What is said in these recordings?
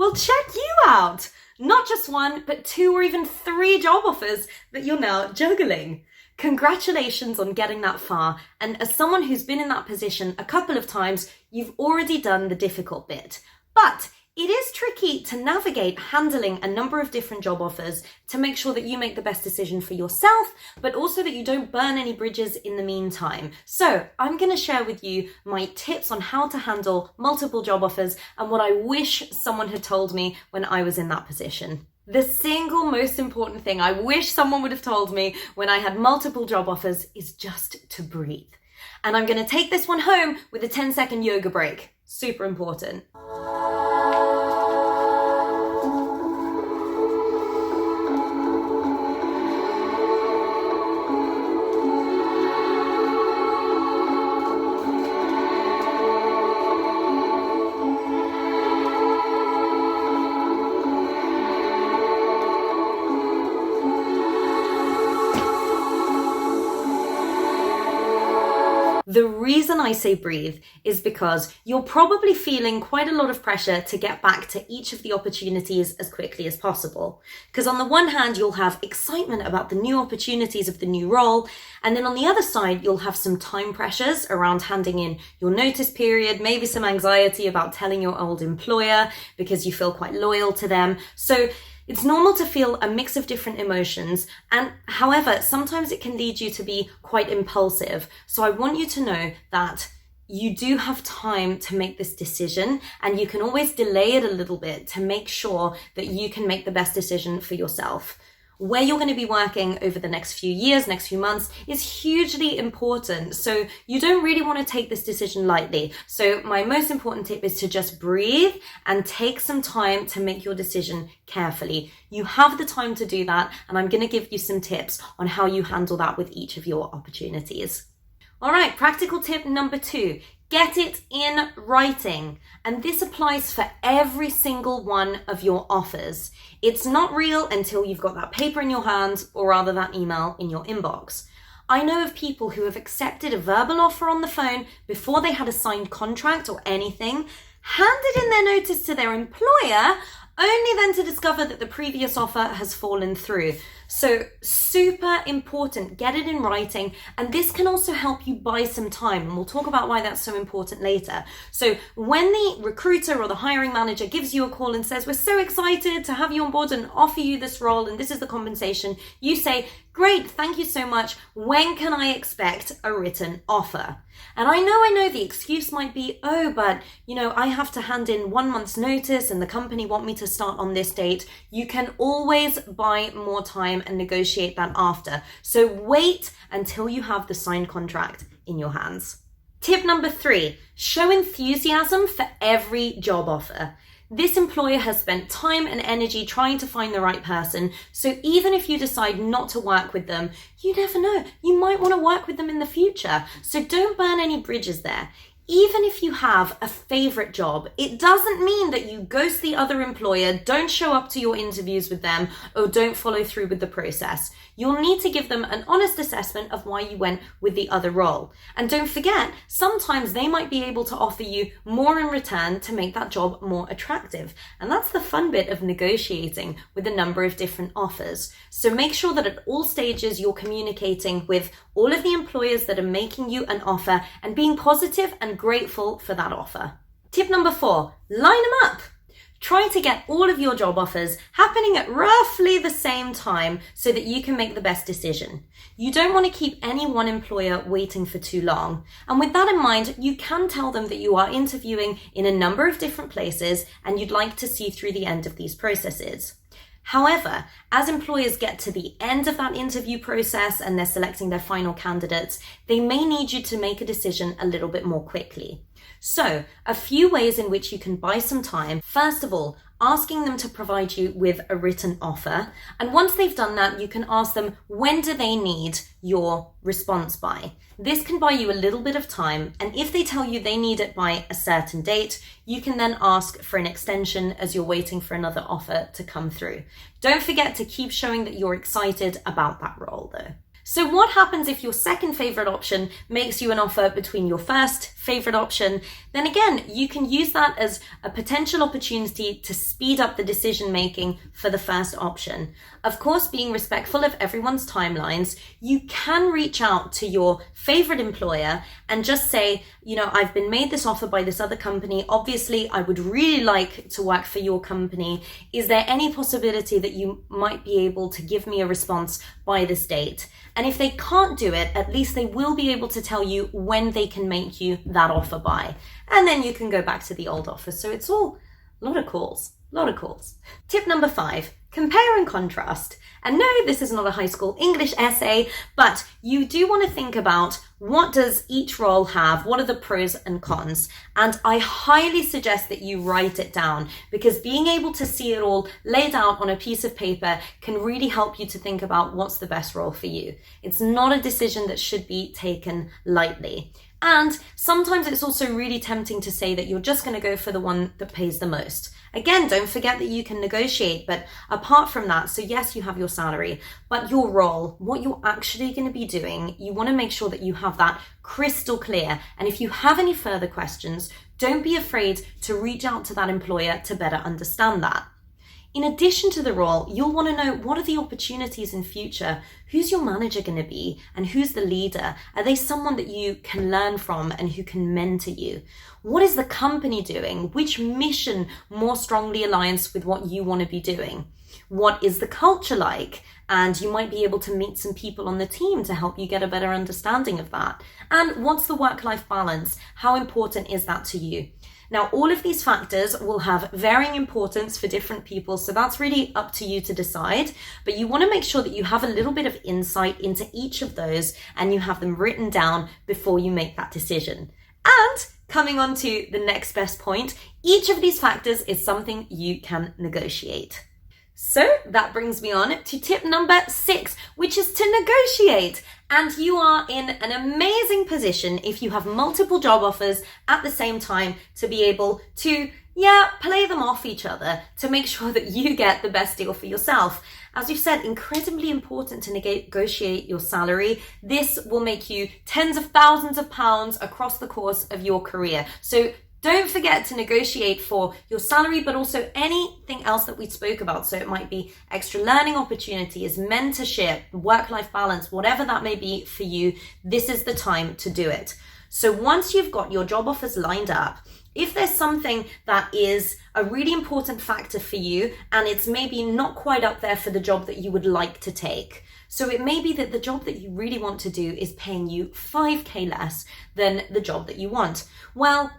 Well, check you out! Not just one, but 2 or even 3 job offers that you're now juggling. Congratulations on getting that far, and as someone who's been in that position a couple of times, you've already done the difficult bit. But it is tricky to navigate handling a number of different job offers to make sure that you make the best decision for yourself, but also that you don't burn any bridges in the meantime. So I'm going to share with you my tips on how to handle multiple job offers and what I wish someone had told me when I was in that position. The single most important thing I wish someone would have told me when I had multiple job offers is just to breathe. And I'm going to take this one home with a 10-second yoga break. Super important. The reason I say breathe is because you're probably feeling quite a lot of pressure to get back to each of the opportunities as quickly as possible. Because on the one hand, you'll have excitement about the new opportunities of the new role. And then on the other side, you'll have some time pressures around handing in your notice period, maybe some anxiety about telling your old employer because you feel quite loyal to them. So it's normal to feel a mix of different emotions, and however, sometimes it can lead you to be quite impulsive. So I want you to know that you do have time to make this decision, and you can always delay it a little bit to make sure that you can make the best decision for yourself. Where you're going to be working over the next few years, next few months is hugely important. So you don't really want to take this decision lightly. So my most important tip is to just breathe and take some time to make your decision carefully. You have the time to do that, and I'm going to give you some tips on how you handle that with each of your opportunities. All right, practical tip number 2. Get it in writing. And this applies for every single one of your offers. It's not real until you've got that paper in your hand, or rather that email in your inbox. I know of people who have accepted a verbal offer on the phone before they had a signed contract or anything, handed in their notice to their employer, only then to discover that the previous offer has fallen through. So super important, get it in writing. And this can also help you buy some time. And we'll talk about why that's so important later. So when the recruiter or the hiring manager gives you a call and says, we're so excited to have you on board and offer you this role, and this is the compensation, you say, great, thank you so much. When can I expect a written offer? And I know the excuse might be, but I have to hand in 1 month's notice and the company want me to start on this date. You can always buy more time and negotiate that after. So wait until you have the signed contract in your hands. Tip number 3, show enthusiasm for every job offer. This employer has spent time and energy trying to find the right person, so even if you decide not to work with them, you never know, you might want to work with them in the future. So don't burn any bridges there. Even if you have a favorite job, it doesn't mean that you ghost the other employer, don't show up to your interviews with them, or don't follow through with the process. You'll need to give them an honest assessment of why you went with the other role. And don't forget, sometimes they might be able to offer you more in return to make that job more attractive. And that's the fun bit of negotiating with a number of different offers. So make sure that at all stages you're communicating with all of the employers that are making you an offer and being positive and grateful for that offer. Tip number 4, line them up. Try to get all of your job offers happening at roughly the same time so that you can make the best decision. You don't want to keep any one employer waiting for too long. And with that in mind, you can tell them that you are interviewing in a number of different places and you'd like to see through the end of these processes. However, as employers get to the end of that interview process and they're selecting their final candidates, they may need you to make a decision a little bit more quickly. So, a few ways in which you can buy some time. First of all, asking them to provide you with a written offer. And once they've done that, you can ask them, when do they need your response by? This can buy you a little bit of time. And if they tell you they need it by a certain date, you can then ask for an extension as you're waiting for another offer to come through. Don't forget to keep showing that you're excited about that role though. So what happens if your second favorite option makes you an offer between your first favorite option? Then again, you can use that as a potential opportunity to speed up the decision making for the first option. Of course, being respectful of everyone's timelines, you can reach out to your favorite employer and just say, I've been made this offer by this other company. Obviously, I would really like to work for your company. Is there any possibility that you might be able to give me a response by this date? And if they can't do it, at least they will be able to tell you when they can make you that offer by. And then you can go back to the old offer. So it's all a lot of calls. Tip number 5, compare and contrast. And no, this is not a high school English essay, but you do want to think about what does each role have? What are the pros and cons? And I highly suggest that you write it down, because being able to see it all laid out on a piece of paper can really help you to think about what's the best role for you. It's not a decision that should be taken lightly. And sometimes it's also really tempting to say that you're just going to go for the one that pays the most. Again, don't forget that you can negotiate, but apart from that, so yes, you have your salary, but your role, what you're actually going to be doing, you want to make sure that you have that crystal clear. And if you have any further questions, don't be afraid to reach out to that employer to better understand that. In addition to the role, you'll want to know, what are the opportunities in future? Who's your manager going to be? And who's the leader? Are they someone that you can learn from and who can mentor you? What is the company doing? Which mission more strongly aligns with what you want to be doing? What is the culture like? And you might be able to meet some people on the team to help you get a better understanding of that. And what's the work-life balance? How important is that to you? Now, all of these factors will have varying importance for different people, so that's really up to you to decide. But you want to make sure that you have a little bit of insight into each of those and you have them written down before you make that decision. And coming on to the next best point, each of these factors is something you can negotiate. So that brings me on to tip number 6, which is to negotiate. And you are in an amazing position if you have multiple job offers at the same time to be able to, play them off each other to make sure that you get the best deal for yourself. As we've said, incredibly important to negotiate your salary. This will make you tens of thousands of pounds across the course of your career. So don't forget to negotiate for your salary, but also anything else that we spoke about. So it might be extra learning opportunities, mentorship, work-life balance, whatever that may be for you. This is the time to do it. So once you've got your job offers lined up, if there's something that is a really important factor for you and it's maybe not quite up there for the job that you would like to take. So it may be that the job that you really want to do is paying you 5k less than the job that you want. Well,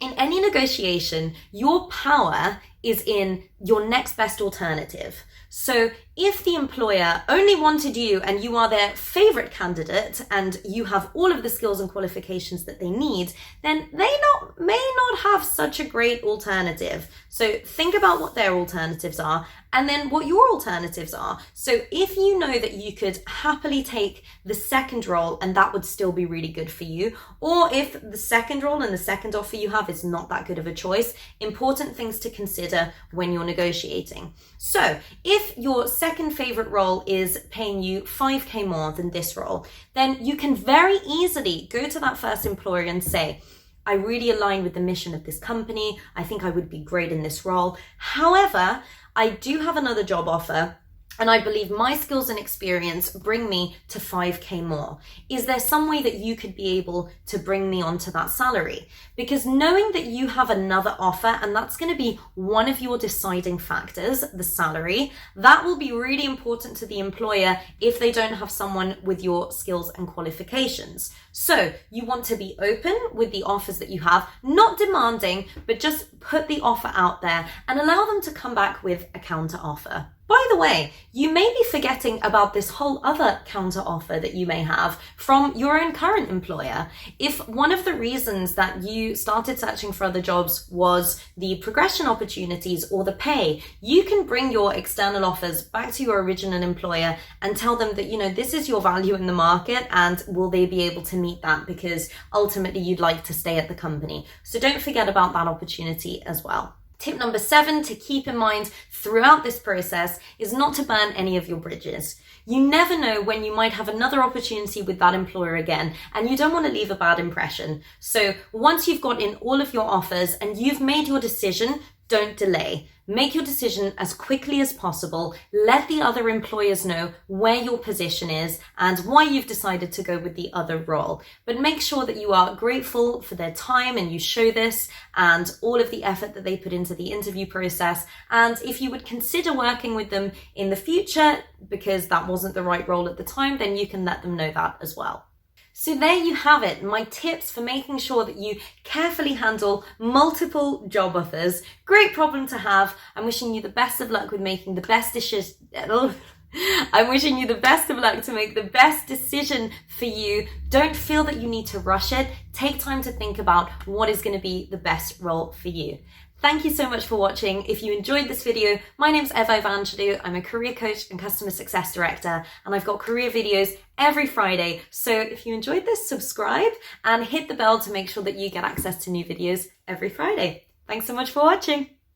in any negotiation, your power is in your next best alternative. So if the employer only wanted you and you are their favorite candidate and you have all of the skills and qualifications that they need, then they may not have such a great alternative. So think about what their alternatives are and then what your alternatives are. So if you know that you could happily take the second role and that would still be really good for you, or if the second role and the second offer you have is not that good of a choice, important things to consider when you're negotiating. So if your second favorite role is paying you 5k more than this role, then you can very easily go to that first employer and say, I really align with the mission of this company. I think I would be great in this role. However, I do have another job offer and I believe my skills and experience bring me to 5k more. Is there some way that you could be able to bring me onto that salary? Because knowing that you have another offer, and that's going to be one of your deciding factors, the salary, that will be really important to the employer if they don't have someone with your skills and qualifications. So you want to be open with the offers that you have, not demanding, but just put the offer out there and allow them to come back with a counter offer. By the way, you may be forgetting about this whole other counter offer that you may have from your own current employer. If one of the reasons that you started searching for other jobs was the progression opportunities or the pay, you can bring your external offers back to your original employer and tell them that, this is your value in the market and will they be able to meet that because ultimately you'd like to stay at the company. So don't forget about that opportunity as well. Tip number 7 to keep in mind throughout this process is not to burn any of your bridges. You never know when you might have another opportunity with that employer again, and you don't want to leave a bad impression. So once you've got in all of your offers and you've made your decision, don't delay. Make your decision as quickly as possible. Let the other employers know where your position is and why you've decided to go with the other role. But make sure that you are grateful for their time and you show this and all of the effort that they put into the interview process. And if you would consider working with them in the future because that wasn't the right role at the time, then you can let them know that as well. So there you have it, my tips for making sure that you carefully handle multiple job offers. Great problem to have. I'm wishing you the best of luck with making the best decision. I'm wishing you the best of luck to make the best decision for you. Don't feel that you need to rush it. Take time to think about what is going to be the best role for you. Thank you so much for watching. If you enjoyed this video, my name's Eva Evangelou. I'm a career coach and customer success director, and I've got career videos every Friday. So if you enjoyed this, subscribe and hit the bell to make sure that you get access to new videos every Friday. Thanks so much for watching.